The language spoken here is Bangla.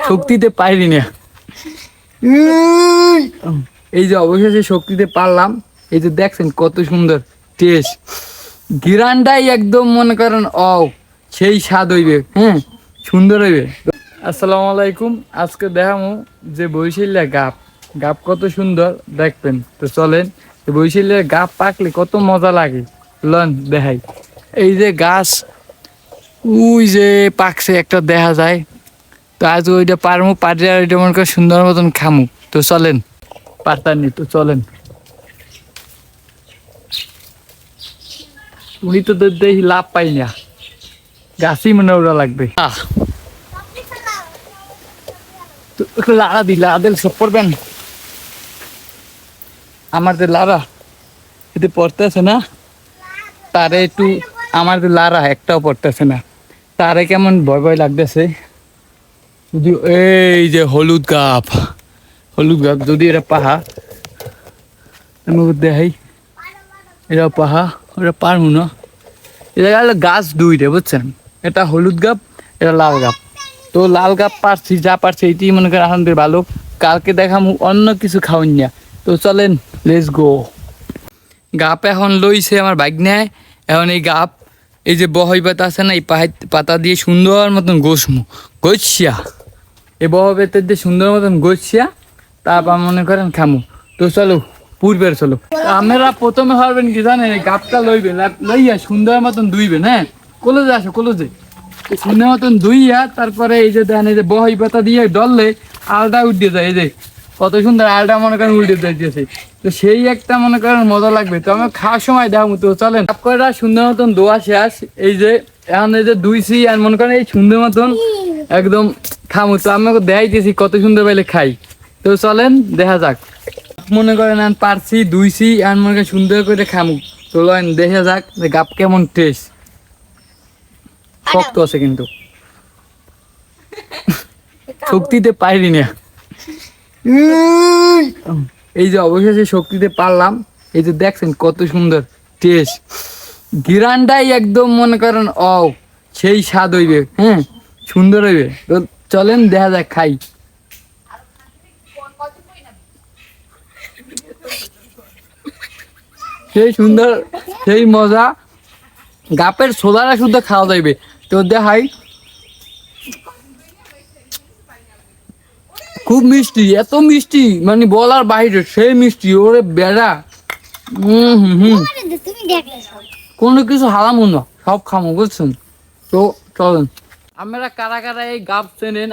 শক্তিতে পারি না। এই যে অবশেষে শক্তিতে পারলাম। এই যে দেখছেন কত সুন্দর টেস্ট, ঘিরানটাই একদম মনে করেন সেই স্বাদ হইবে। হ্যাঁ, সুন্দর হইবে। আসসালামু আলাইকুম। আজকে দেখামু যে বরিশালের গাপ গাপ কত সুন্দর দেখবেন। তো চলেন, বরিশালের গাপ পাকলে কত মজা লাগে লন দেখাই। এই যে গাছ ওই যে পাকছে একটা দেখা যায়। তো আজ ওইটা পারমু, পারে আর ওইটা মনে করে সুন্দর মতন খামু। তো চলেন, পারতানি তো চলেন। উনি তো দেখি লাভ পাই না, গাছই মনে ওরা লাগবে। লাড়া দি লাড়া দিল সব পড়বেন। আমার যে লাড়া এতে পড়তেছে না, তারে একটু আমার যে লাড়া একটাও পড়তেছে না, তারে কেমন ভয় ভয় লাগতেছে। এই যে হলুদ গাপ যদি এরা পাহা আমি দেখাই, এরা পাহা ওরা পারবো না। এটা গেল গাছ দুইটা বুঝছেন, এটা হলুদ গাপ, এটা লাল গাপ। তো লাল গাপ পারছি, যা পারছি এইটি মনে করেন আনন্দের ভালো। কালকে দেখামু অন্য কিছু খাওয়ান না। তো চলেন, লেটস গো। গাপ এখন লইছে আমার বাইক নেয়। এখন এই গাপ, এই যে বহই পাতা আছে না, এই পাতা দিয়ে সুন্দর মতন গোছিয়া, এই বহ বেতের দিয়ে সুন্দর মতন গোছিয়া তারপর মনে করেন খামু। তো চলো পূর্বের চলো। আপনারা প্রথমে হবেন কি জানেন, এই গাপটা লইবেন, লইয়া সুন্দর মতন ধুইবেন। হ্যাঁ, কলেজে আসো কলেজে। সুন্দর মতন ধুইয়া তারপরে এই যে দেখেন, এই যে বহই পাতা দিয়ে ডললে আলটা উঠে যায়। এই যে কত সুন্দর আলটা মনে করেন উল্টে যাইতেছে। তো সেই একটা মনে করেন মজা লাগবে। তো আমি খাওয়ার সময় দেখাবো। তো চলেন, কয়টা সুন্দর মতন দোয়া শেষ। এই যে এখন এই যে দুইছি আর মনে করেন এই সুন্দর মতন একদম খামু। তো আমাকে দেখাইতেছি কত সুন্দর পাইলে খাই। তো চলেন দেখা যাক। মনে করেন আমি পারছি দুইছি আর মনে করেন সুন্দর করে খামু। তো দেখা যাক যে গাপ কেমন টেস্ট। শক্ত আছে কিন্তু শক্তিতে পারি না। এই যে অবশেষে শক্তিতে পারলাম। এই যে দেখছেন কত সুন্দর টেস্ট, ঘিরানটাই একদম মনে করেন সেই স্বাদ হইবে। হ্যাঁ, সুন্দর হইবে। তো চলেন দেখা যাক, খাই। সেই সুন্দর, সেই মজা। গাপের সোলারা শুদ্ধ খাওয়া যাইবে। তো দেখাই, খুব মিষ্টি, এত মিষ্টি মানে বলার বাইরে, সেই মিষ্টি। ওরে বেড়া, কোনো কিছু হারামো না, সব খামো বুঝছেন। তো চলেন, আমরা কারা কারা এই গাপ চেনেন।